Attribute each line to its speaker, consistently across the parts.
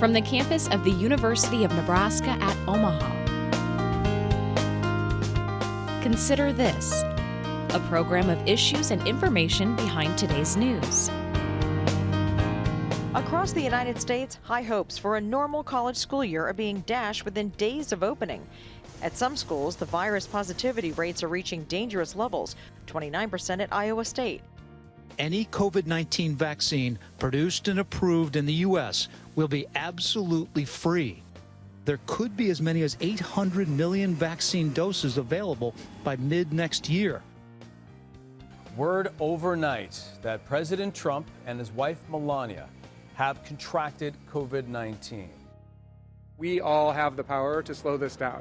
Speaker 1: from the campus of the University of Nebraska at Omaha. Consider This, a program of issues and information behind today's news.
Speaker 2: Across the United States, high hopes for a normal college school year are being dashed within days of opening. At some schools, the virus positivity rates are reaching dangerous levels, 29% at Iowa State.
Speaker 3: Any COVID-19 vaccine produced and approved in the U.S. will be absolutely free. There could be as many as 800 million vaccine doses available by mid-next year.
Speaker 4: Word overnight that President Trump and his wife Melania have contracted COVID-19.
Speaker 5: We all have the power to slow this down.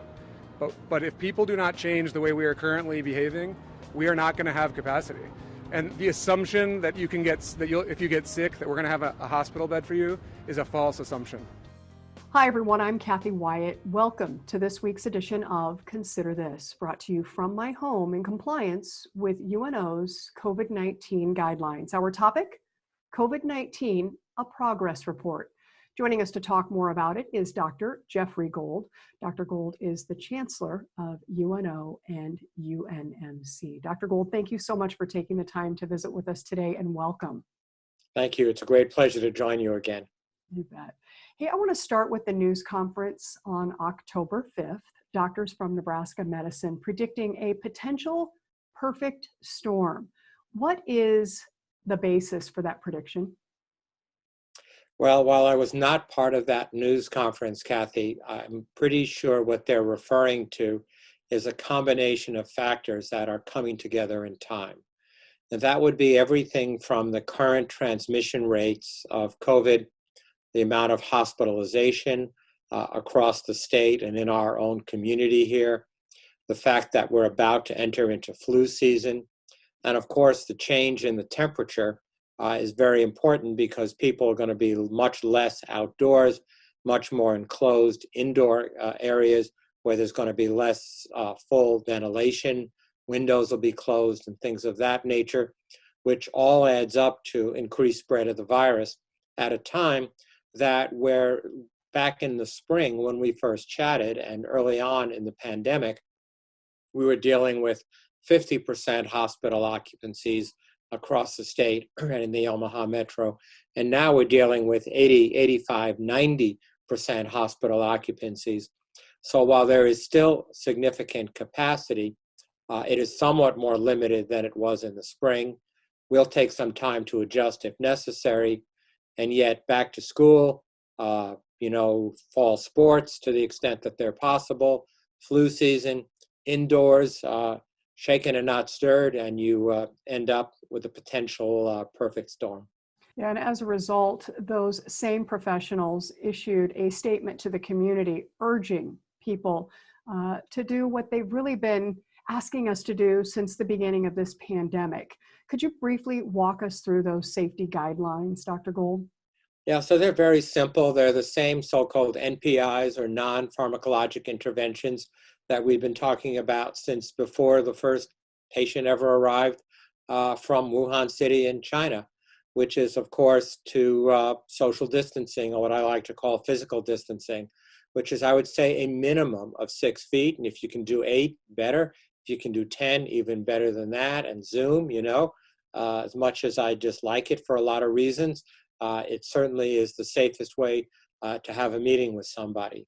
Speaker 5: But if people do not change the way we are currently behaving, we are not going to have capacity. And the assumption that if you get sick, that we're going to have a hospital bed for you is a false assumption.
Speaker 6: Hi, everyone. I'm Kathy Wyatt. Welcome to this week's edition of Consider This, brought to you from my home in compliance with UNO's COVID-19 guidelines. Our topic, COVID-19, a progress report. Joining us to talk more about it is Dr. Jeffrey Gold. Dr. Gold is the Chancellor of UNO and UNMC. Dr. Gold, thank you so much for taking the time to visit with us today, and welcome.
Speaker 7: Thank you. It's a great pleasure to join you again.
Speaker 6: You bet. Hey, I want to start with the news conference on October 5th. Doctors from Nebraska Medicine predicting a potential perfect storm. What is the basis for that prediction?
Speaker 7: Well, while I was not part of that news conference, Kathy, I'm pretty sure what they're referring to is a combination of factors that are coming together in time. And that would be everything from the current transmission rates of COVID, the amount of hospitalization across the state and in our own community here, the fact that we're about to enter into flu season, and of course the change in the temperature is very important because people are going to be much less outdoors, much more enclosed indoor areas where there's going to be less full ventilation, windows will be closed and things of that nature, which all adds up to increased spread of the virus at a time that we're back in the spring when we first chatted and early on in the pandemic, we were dealing with 50% hospital occupancies across the state and in the Omaha metro. And now we're dealing with 80, 85, 90% hospital occupancies. So while there is still significant capacity, it is somewhat more limited than it was in the spring. We'll take some time to adjust if necessary. And yet back to school, fall sports to the extent that they're possible, flu season, indoors, shaken and not stirred, and you end up with a potential perfect storm.
Speaker 6: Yeah, and as a result, those same professionals issued a statement to the community urging people to do what they've really been asking us to do since the beginning of this pandemic. Could you briefly walk us through those safety guidelines, Dr. Gold?
Speaker 7: Yeah, so they're very simple. They're the same so-called NPIs or non-pharmacologic interventions that we've been talking about since before the first patient ever arrived from Wuhan City in China, which is, of course, to social distancing, or what I like to call physical distancing, which is, I would say, a minimum of 6 feet. And if you can do 8, better. If you can do 10, even better than that. And Zoom, as much as I dislike it for a lot of reasons, it certainly is the safest way to have a meeting with somebody.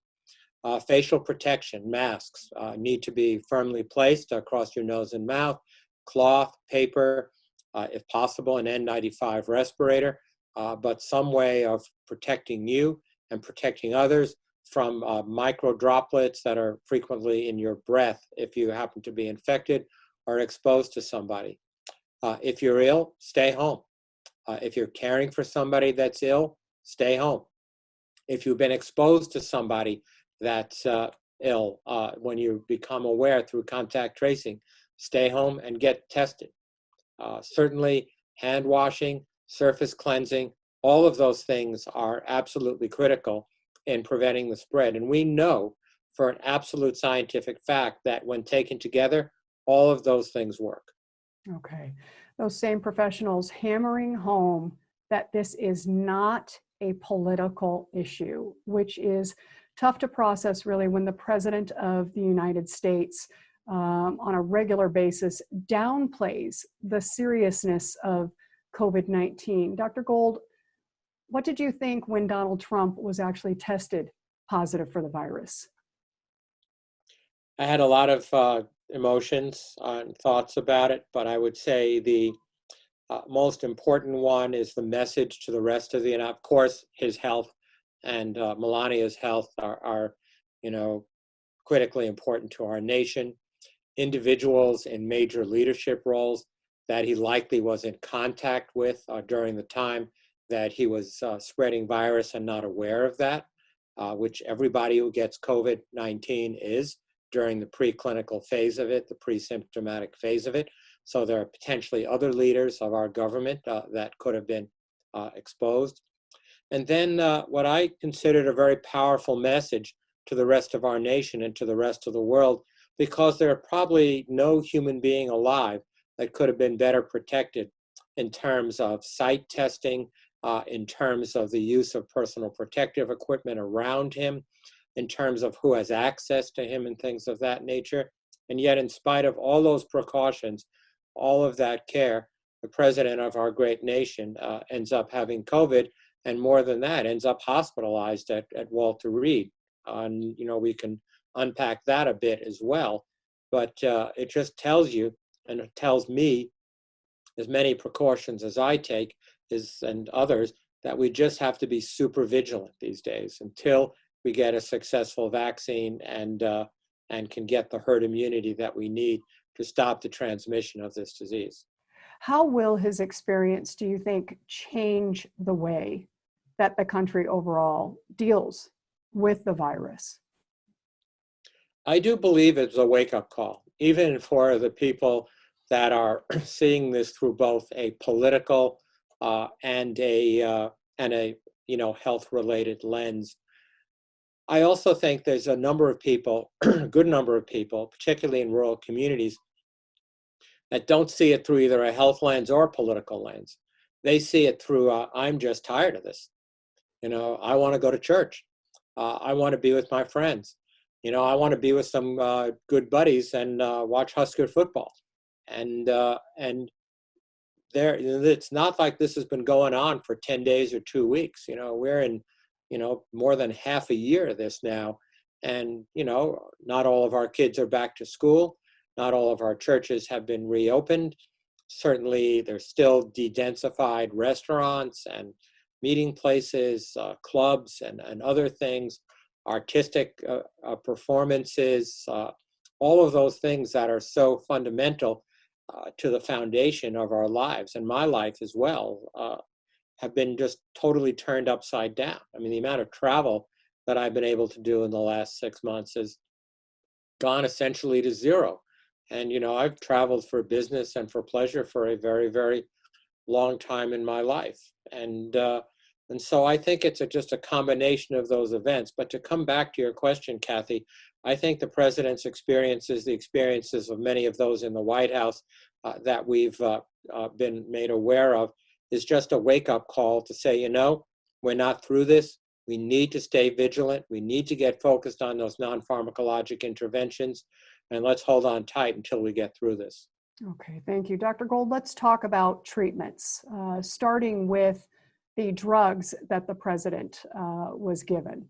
Speaker 7: Facial protection, masks need to be firmly placed across your nose and mouth, cloth, paper, if possible, an N95 respirator, but some way of protecting you and protecting others from micro droplets that are frequently in your breath if you happen to be infected or exposed to somebody. If you're ill, stay home. If you're caring for somebody that's ill, stay home. If you've been exposed to somebody that's ill, when you become aware through contact tracing, stay home and get tested. Certainly hand washing, surface cleansing, all of those things are absolutely critical in preventing the spread. And we know for an absolute scientific fact that when taken together, all of those things work.
Speaker 6: Okay. Those same professionals hammering home that this is not a political issue, which is tough to process really when the President of the United States on a regular basis downplays the seriousness of COVID-19. Dr. Gold, what did you think when Donald Trump was actually tested positive for the virus?
Speaker 7: I had a lot of emotions and thoughts about it, but I would say the most important one is the message to the rest of the, and of course, his health and Melania's health are, you know, critically important to our nation. Individuals in major leadership roles that he likely was in contact with during the time that he was spreading virus and not aware of that, which everybody who gets COVID-19 is during the preclinical phase of it, the pre-symptomatic phase of it. So there are potentially other leaders of our government that could have been exposed. And then what I considered a very powerful message to the rest of our nation and to the rest of the world, because there are probably no human being alive that could have been better protected in terms of site testing, in terms of the use of personal protective equipment around him, in terms of who has access to him and things of that nature. And yet, in spite of all those precautions, all of that care, the president of our great nation ends up having COVID, and more than that, ends up hospitalized at Walter Reed. And, you know, we can unpack that a bit as well. But it just tells you, and it tells me, as many precautions as I take and others, that we just have to be super vigilant these days until we get a successful vaccine and can get the herd immunity that we need to stop the transmission of this disease.
Speaker 6: How will his experience, do you think, change the way that the country overall deals with the virus?
Speaker 7: I do believe it's a wake-up call, even for the people that are seeing this through both a political and a health-related lens. I also think there's a number of people, a good number of people, particularly in rural communities, that don't see it through either a health lens or a political lens. They see it through, I'm just tired of this. You know, I want to go to church. I want to be with my friends. You know, I want to be with some good buddies and watch Husker football. And it's not like this has been going on for 10 days or 2 weeks. You know, we're in, more than half a year of this now. And, not all of our kids are back to school. Not all of our churches have been reopened. Certainly, there's still de-densified restaurants and meeting places, clubs, and other things, artistic performances, all of those things that are so fundamental to the foundation of our lives, and my life as well, have been just totally turned upside down. I mean, the amount of travel that I've been able to do in the last 6 months has gone essentially to zero. And, I've traveled for business and for pleasure for a very, very long time in my life. And so I think it's just a combination of those events. But to come back to your question, Kathy, I think the president's experiences, the experiences of many of those in the White House that we've been made aware of, is just a wake-up call to say, we're not through this. We need to stay vigilant. We need to get focused on those non-pharmacologic interventions, and let's hold on tight until we get through this.
Speaker 6: Okay, thank you. Dr. Gold, let's talk about treatments, starting with the drugs that the president was given.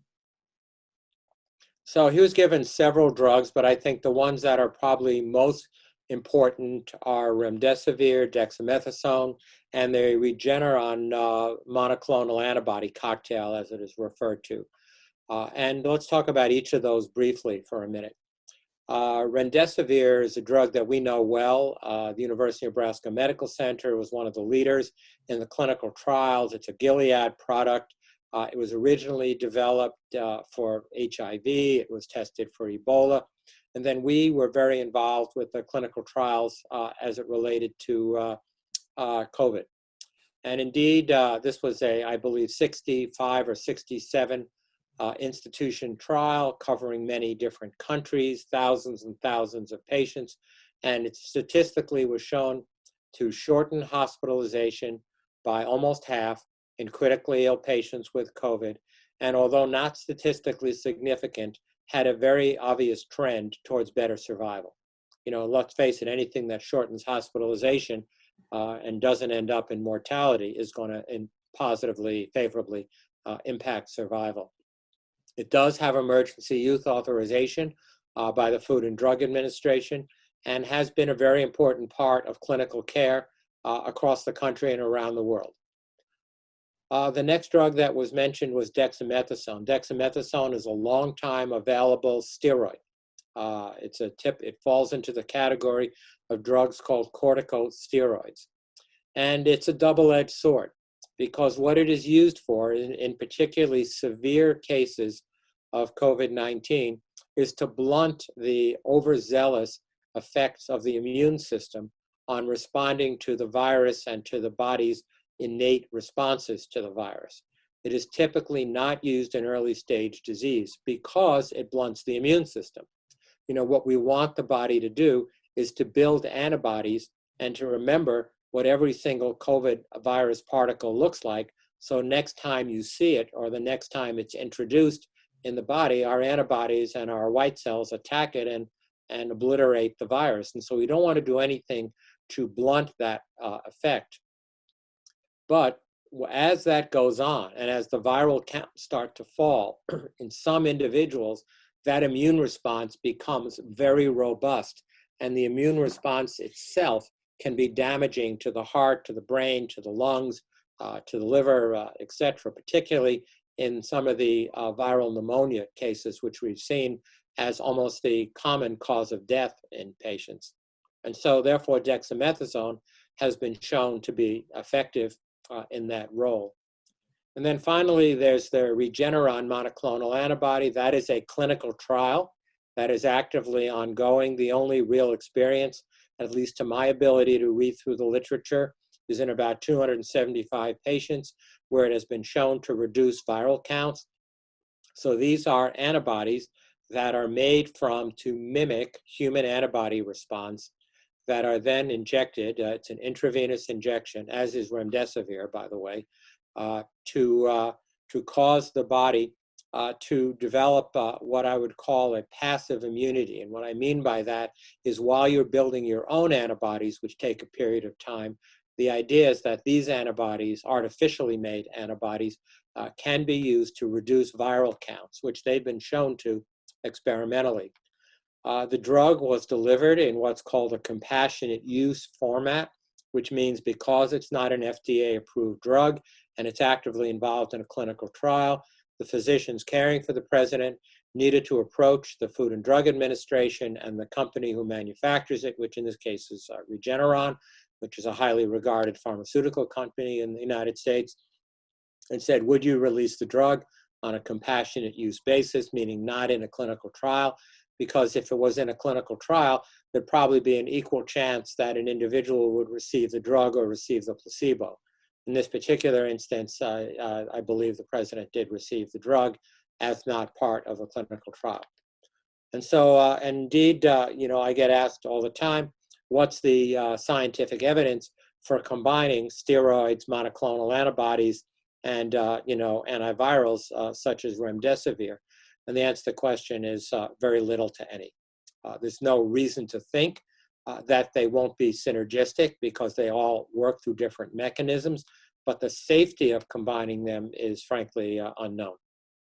Speaker 7: So he was given several drugs, but I think the ones that are probably most important are remdesivir, dexamethasone, and the Regeneron monoclonal antibody cocktail, as it is referred to. And let's talk about each of those briefly for a minute. Remdesivir is a drug that we know well. The University of Nebraska Medical Center was one of the leaders in the clinical trials. It's a Gilead product. It was originally developed for HIV. It was tested for Ebola. And then we were very involved with the clinical trials as it related to COVID. And indeed, this was I believe, 65 or 67 institution trial covering many different countries, thousands and thousands of patients. And it statistically was shown to shorten hospitalization by almost half in critically ill patients with COVID, and although not statistically significant, had a very obvious trend towards better survival. Let's face it, anything that shortens hospitalization and doesn't end up in mortality is going to positively, favorably impact survival. It does have emergency use authorization by the Food and Drug Administration and has been a very important part of clinical care across the country and around the world. The next drug that was mentioned was dexamethasone. Dexamethasone is a long-time available steroid. It falls into the category of drugs called corticosteroids. And it's a double-edged sword because what it is used for in particularly severe cases of COVID-19 is to blunt the overzealous effects of the immune system on responding to the virus and to the body's innate responses to the virus. It is typically not used in early stage disease because it blunts the immune system. What we want the body to do is to build antibodies and to remember what every single COVID virus particle looks like. So next time you see it or the next time it's introduced in the body, our antibodies and our white cells attack it and obliterate the virus. And so we don't want to do anything to blunt that effect. But as that goes on and as the viral counts start to fall, in some individuals, that immune response becomes very robust. And the immune response itself can be damaging to the heart, to the brain, to the lungs, to the liver, etc., particularly in some of the viral pneumonia cases, which we've seen as almost the common cause of death in patients. And so therefore, dexamethasone has been shown to be effective in that role. And then finally, there's the Regeneron monoclonal antibody. That is a clinical trial that is actively ongoing. The only real experience, at least to my ability to read through the literature, is in about 275 patients where it has been shown to reduce viral counts. So these are antibodies that are made to mimic human antibody response that are then injected. It's an intravenous injection, as is remdesivir, by the way, to cause the body to develop what I would call a passive immunity. And what I mean by that is while you're building your own antibodies, which take a period of time, the idea is that these antibodies, artificially made antibodies, can be used to reduce viral counts, which they've been shown to experimentally. The drug was delivered in what's called a compassionate use format, which means because it's not an FDA-approved drug and it's actively involved in a clinical trial, the physicians caring for the president needed to approach the Food and Drug Administration and the company who manufactures it, which in this case is Regeneron, which is a highly regarded pharmaceutical company in the United States, and said, would you release the drug on a compassionate use basis, meaning not in a clinical trial? Because if it was in a clinical trial, there'd probably be an equal chance that an individual would receive the drug or receive the placebo. In this particular instance, I believe the president did receive the drug as not part of a clinical trial. And so, indeed, I get asked all the time, what's the scientific evidence for combining steroids, monoclonal antibodies, and antivirals such as remdesivir? And the answer to the question is very little to any. There's no reason to think that they won't be synergistic because they all work through different mechanisms, but the safety of combining them is frankly unknown.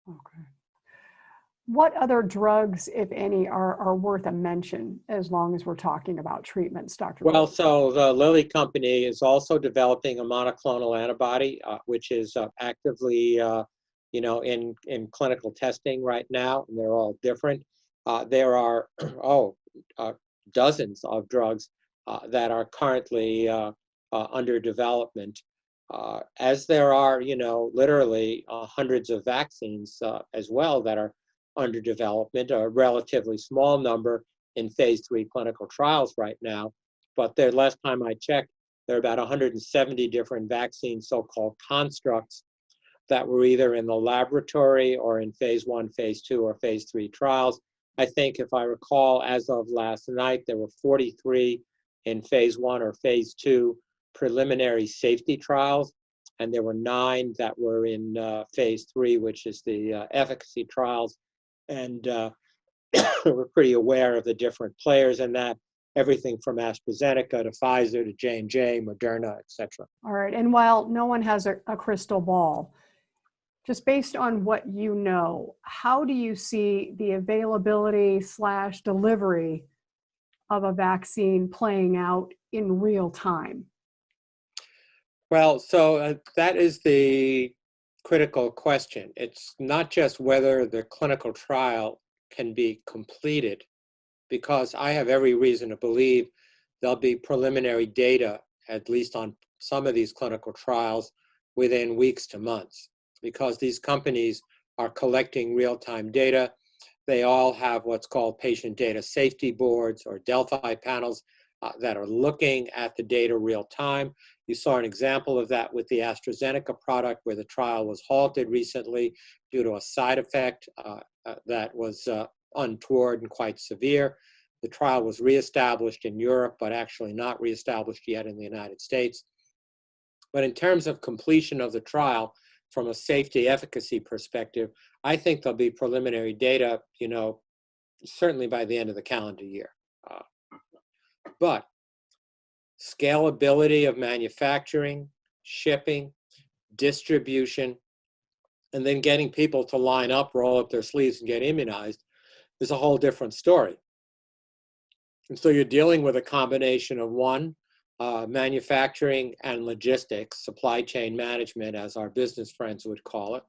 Speaker 6: Okay. What other drugs, if any, are worth a mention as long as we're talking about treatments, Dr.
Speaker 7: Well, so the Lilly company is also developing a monoclonal antibody, which is actively in clinical testing right now, and they're all different. There are dozens of drugs that are currently under development, as there are, literally hundreds of vaccines as well that are under development, a relatively small number in phase 3 clinical trials right now. But last time I checked, there are about 170 different vaccine so-called constructs that were either in the laboratory or in phase 1, phase 2, or phase 3 trials. I think if I recall, as of last night, there were 43 in phase 1 or phase 2 preliminary safety trials. and there were 9 that were in phase 3, which is the efficacy trials. And we're pretty aware of the different players in that, everything from AstraZeneca to Pfizer to J&J, Moderna, et cetera.
Speaker 6: All right. And while no one has a crystal ball, just based on what you know, how do you see the availability / delivery of a vaccine playing out in real time?
Speaker 7: Well, so that is the critical question. It's not just whether the clinical trial can be completed, because I have every reason to believe there'll be preliminary data, at least on some of these clinical trials, within weeks to months, because these companies are collecting real-time data. They all have what's called patient data safety boards or Delphi panels that are looking at the data real time. You saw an example of that with the AstraZeneca product, where the trial was halted recently due to a side effect that was untoward and quite severe. The trial was reestablished in Europe, but actually not reestablished yet in the United States. But in terms of completion of the trial, from a safety efficacy perspective, I think there'll be preliminary data, certainly by the end of the calendar year. But scalability of manufacturing, shipping, distribution, and then getting people to line up, roll up their sleeves, and get immunized is a whole different story. And so you're dealing with a combination of manufacturing and logistics, supply chain management, as our business friends would call it.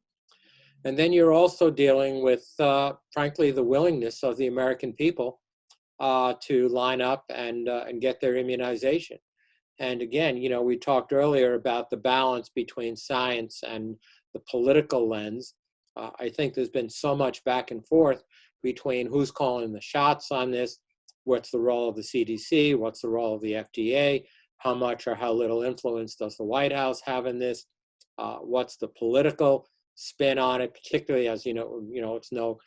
Speaker 7: And then you're also dealing with, frankly, the willingness of the American people to line up and get their immunization. And again, we talked earlier about the balance between science and the political lens. I think there's been so much back and forth between who's calling the shots on this, what's the role of the CDC, what's the role of the FDA, how much or how little influence does the White House have in this, what's the political spin on it, particularly as it's no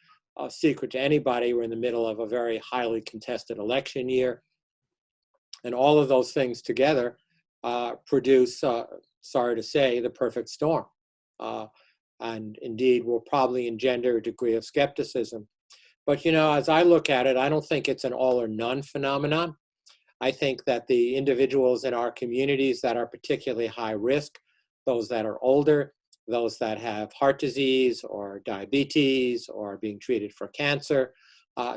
Speaker 7: secret to anybody, we're in the middle of a very highly contested election year. And all of those things together produce, sorry to say, the perfect storm. And indeed will probably engender a degree of skepticism. But as I look at it, I don't think it's an all or none phenomenon. I think that the individuals in our communities that are particularly high risk, those that are older, those that have heart disease or diabetes or are being treated for cancer,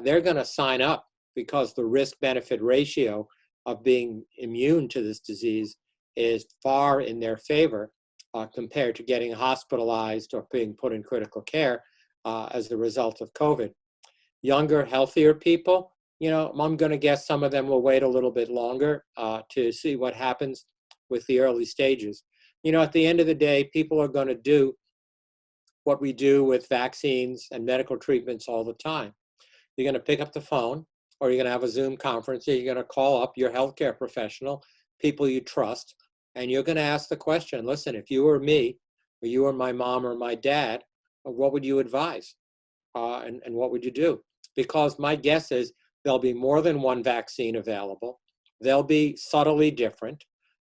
Speaker 7: they're going to sign up, because the risk-benefit ratio of being immune to this disease is far in their favor compared to getting hospitalized or being put in critical care as a result of COVID. Younger, healthier people, I'm going to guess some of them will wait a little bit longer to see what happens with the early stages. At the end of the day, people are going to do what we do with vaccines and medical treatments all the time. You're going to pick up the phone, or you're going to have a Zoom conference, or you're going to call up your healthcare professional, people you trust, and you're going to ask the question, listen, if you were me, or you were my mom or my dad, what would you advise? And what would you do? Because my guess is there'll be more than one vaccine available. They'll be subtly different.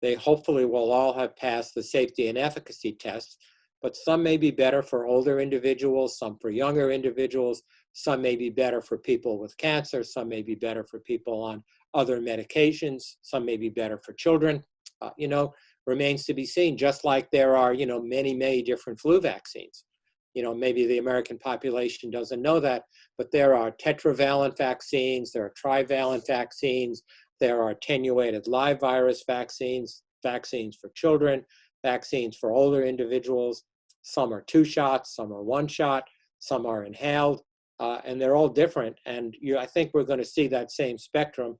Speaker 7: They hopefully will all have passed the safety and efficacy tests, but some may be better for older individuals, some for younger individuals, some may be better for people with cancer, some may be better for people on other medications, some may be better for children. Remains to be seen, just like there are, many, many different flu vaccines. Maybe the American population doesn't know that, but there are tetravalent vaccines, there are trivalent vaccines, there are attenuated live virus vaccines, vaccines for children, vaccines for older individuals. Some are 2 shots, some are 1 shot, some are inhaled, and they're all different. And I think we're going to see that same spectrum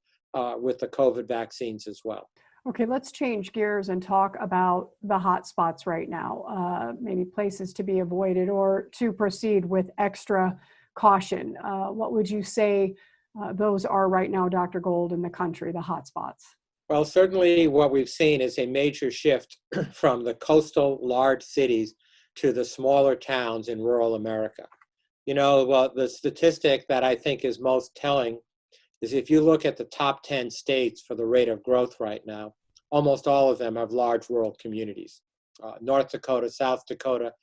Speaker 7: with the COVID vaccines as well.
Speaker 6: Okay, let's change gears and talk about the hot spots right now, maybe places to be avoided or to proceed with extra caution. What would you say those are right now, Dr. Gold, in the country, the hot spots?
Speaker 7: Well, certainly what we've seen is a major shift from the coastal large cities to the smaller towns in rural America. The statistic that I think is most telling is if you look at the top 10 states for the rate of growth right now, almost all of them have large rural communities. North Dakota, South Dakota,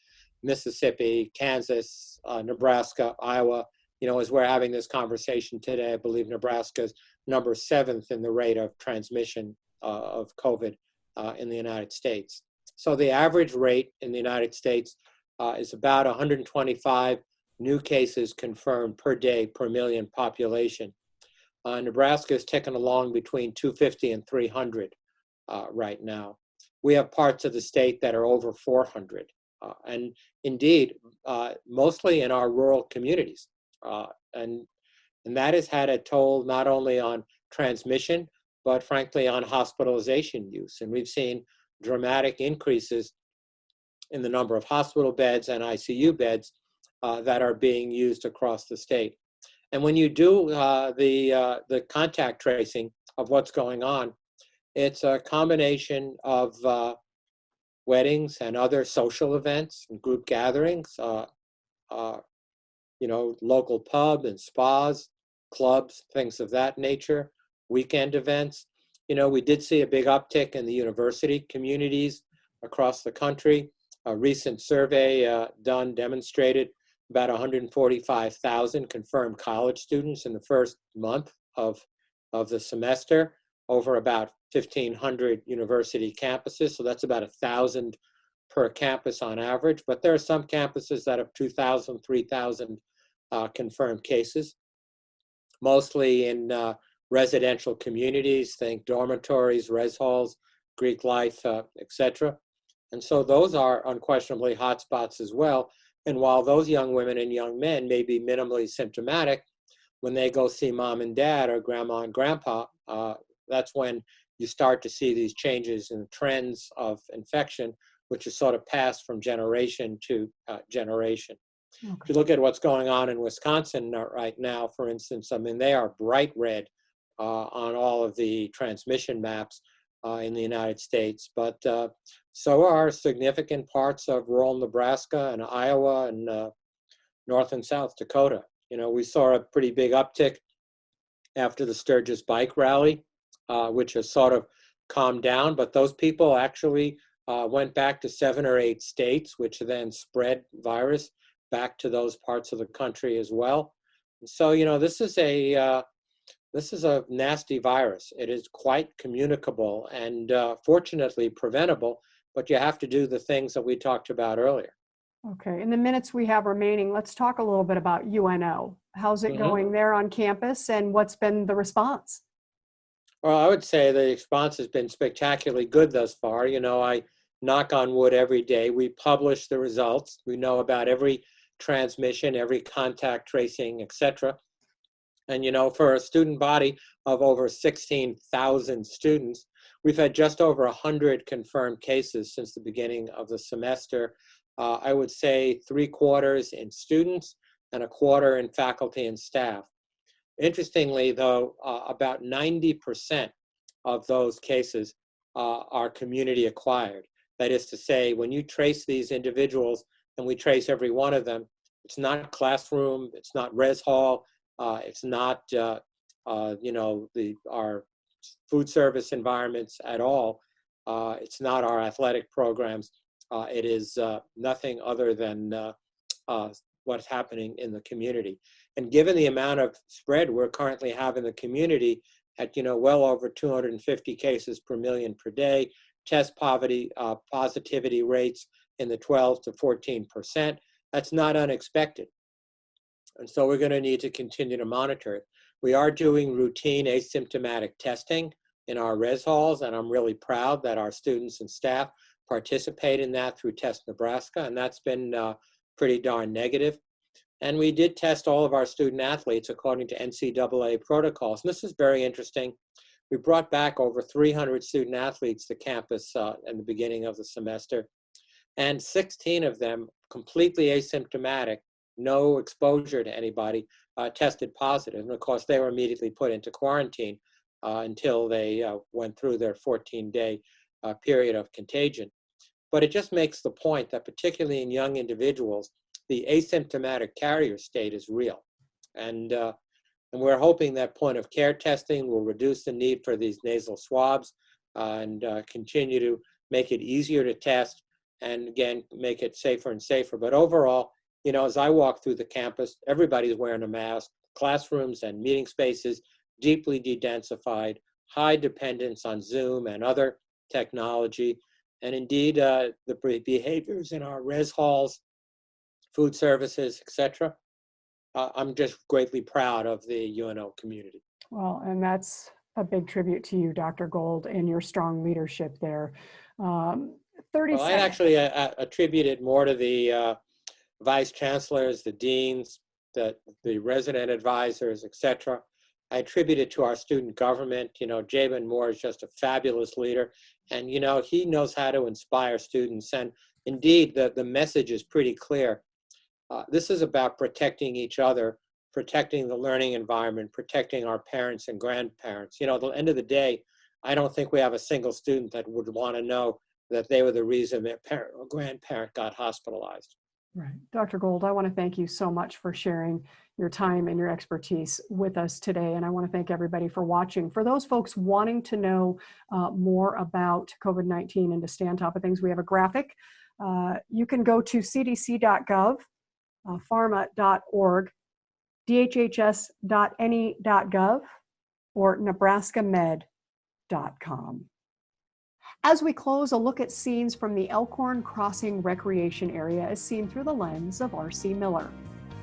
Speaker 7: Mississippi, Kansas, Nebraska, Iowa. As we're having this conversation today, I believe Nebraska's number 7th in the rate of transmission of COVID in the United States. So the average rate in the United States is about 125 new cases confirmed per day per million population. Nebraska is ticking along between 250 and 300 right now. We have parts of the state that are over 400. And indeed, mostly in our rural communities. And that has had a toll not only on transmission, but frankly on hospitalization use. And we've seen dramatic increases in the number of hospital beds and ICU beds that are being used across the state. And when you do the contact tracing of what's going on, it's a combination of weddings and other social events and group gatherings, local pub and spas, clubs, things of that nature, weekend events. We did see a big uptick in the university communities across the country. A recent survey done demonstrated about 145,000 confirmed college students in the first month of the semester over about 1,500 university campuses. So that's about 1,000 per campus on average. But there are some campuses that have 2,000, 3,000 confirmed cases, mostly in residential communities, think dormitories, res halls, Greek life, etc. And so those are unquestionably hotspots as well. And while those young women and young men may be minimally symptomatic, when they go see mom and dad or grandma and grandpa, that's when you start to see these changes in trends of infection, which is sort of passed from generation to generation. Okay. If you look at what's going on in Wisconsin right now, for instance, they are bright red on all of the transmission maps in the United States, but so are significant parts of rural Nebraska and Iowa and North and South Dakota. We saw a pretty big uptick after the Sturgis bike rally, which has sort of calmed down, but those people actually went back to 7 or 8 states, which then spread virus back to those parts of the country as well. So, this is a nasty virus. It is quite communicable and fortunately preventable, but you have to do the things that we talked about earlier.
Speaker 6: Okay, in the minutes we have remaining, let's talk a little bit about UNO. How's it going there on campus and what's been the response?
Speaker 7: Well, I would say the response has been spectacularly good thus far. I knock on wood every day. We publish the results. We know about every transmission, every contact tracing, etc. And, for a student body of over 16,000 students, we've had just over 100 confirmed cases since the beginning of the semester. I would say 3/4 in students and 1/4 in faculty and staff. Interestingly, though, about 90% of those cases are community acquired. That is to say, when you trace these individuals, and we trace every one of them, it's not classroom, it's not res hall, it's not our food service environments at all. It's not our athletic programs. It is nothing other than what's happening in the community. And given the amount of spread we're currently have in the community at well over 250 cases per million per day, test positivity rates in the 12 to 14%, that's not unexpected. And so we're going to need to continue to monitor it. We are doing routine asymptomatic testing in our res halls, and I'm really proud that our students and staff participate in that through Test Nebraska, and that's been pretty darn negative. And we did test all of our student athletes according to NCAA protocols. And this is very interesting. We brought back over 300 student athletes to campus in the beginning of the semester, and 16 of them completely asymptomatic, no exposure to anybody, tested positive. And of course, they were immediately put into quarantine until they went through their 14-day period of contagion. But it just makes the point that particularly in young individuals, the asymptomatic carrier state is real. And we're hoping that point of care testing will reduce the need for these nasal swabs and continue to make it easier to test and again, make it safer and safer. But overall, as I walk through the campus, everybody's wearing a mask. Classrooms and meeting spaces deeply de-densified, high dependence on Zoom and other technology, and indeed the behaviors in our res halls, food services, etc. I'm just greatly proud of the UNO community.
Speaker 6: Well, and that's a big tribute to you, Dr. Gold, and your strong leadership there. 30
Speaker 7: Well, I
Speaker 6: seconds.
Speaker 7: actually attribute it more to the vice chancellors, the deans, the resident advisors, etc. I attribute it to our student government. Jabin Moore is just a fabulous leader, and he knows how to inspire students. And indeed, the message is pretty clear. This is about protecting each other, protecting the learning environment, protecting our parents and grandparents. At the end of the day, I don't think we have a single student that would want to know that they were the reason their parent or grandparent got hospitalized.
Speaker 6: Right. Dr. Gold, I want to thank you so much for sharing your time and your expertise with us today. And I want to thank everybody for watching. For those folks wanting to know more about COVID-19 and to stay on top of things, we have a graphic. You can go to cdc.gov, pharma.org, dhhs.ne.gov, or nebraskamed.com. As we close, a look at scenes from the Elkhorn Crossing Recreation Area is seen through the lens of R.C. Miller,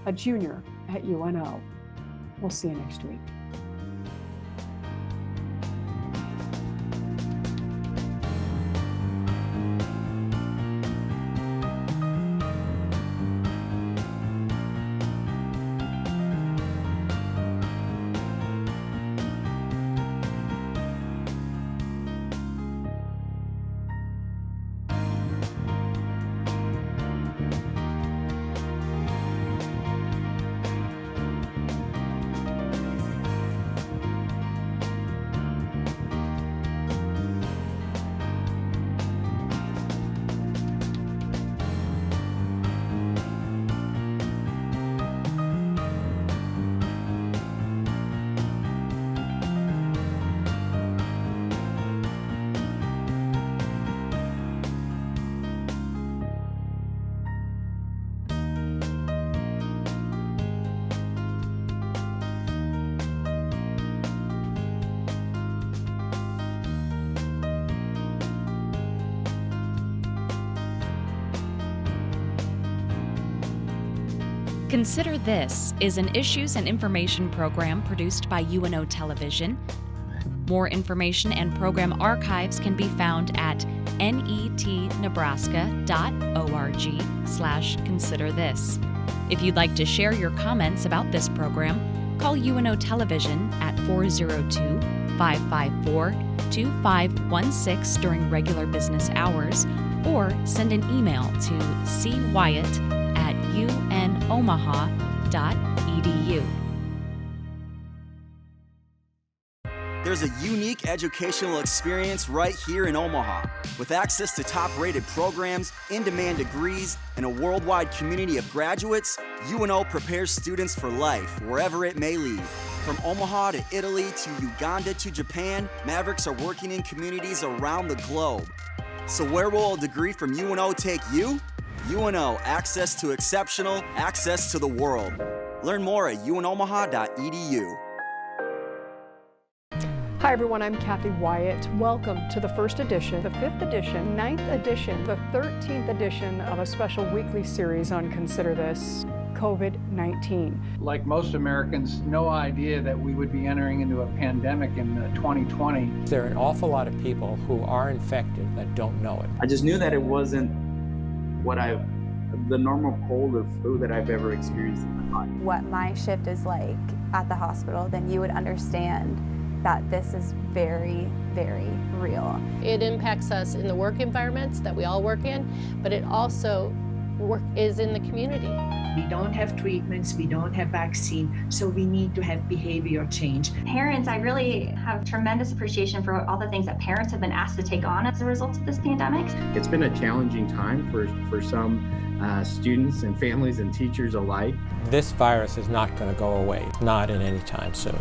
Speaker 6: a junior at UNO. We'll see you next week.
Speaker 1: Consider This is an issues and information program produced by UNO Television. More information and program archives can be found at netnebraska.org/considerthis. If you'd like to share your comments about this program, call UNO Television at 402-554-2516 during regular business hours, or send an email to cwyatt@unomaha.edu.
Speaker 8: There's a unique educational experience right here in Omaha. With access to top-rated programs, in-demand degrees, and a worldwide community of graduates, UNO prepares students for life, wherever it may lead. From Omaha to Italy to Uganda to Japan, Mavericks are working in communities around the globe. So where will a degree from UNO take you? UNO, access to exceptional, access to the world. Learn more at unomaha.edu.
Speaker 6: Hi everyone, I'm Kathy Wyatt. Welcome to the first edition, the 5th edition, 9th edition, the 13th edition of a special weekly series on Consider This, COVID-19.
Speaker 3: Like most Americans, no idea that we would be entering into a pandemic in 2020.
Speaker 9: There are an awful lot of people who are infected that don't know it.
Speaker 10: I just knew that it wasn't the normal cold or flu that I've ever experienced in my life.
Speaker 11: What my shift is like at the hospital, then you would understand that this is very, very real.
Speaker 12: It impacts us in the work environments that we all work in, but it also is in the community.
Speaker 13: We don't have treatments, we don't have vaccine, so we need to have behavior change.
Speaker 14: Parents, I really have tremendous appreciation for all the things that parents have been asked to take on as a result of this pandemic.
Speaker 10: It's been a challenging time for some students and families and teachers alike.
Speaker 9: This virus is not going to go away, not in any time soon.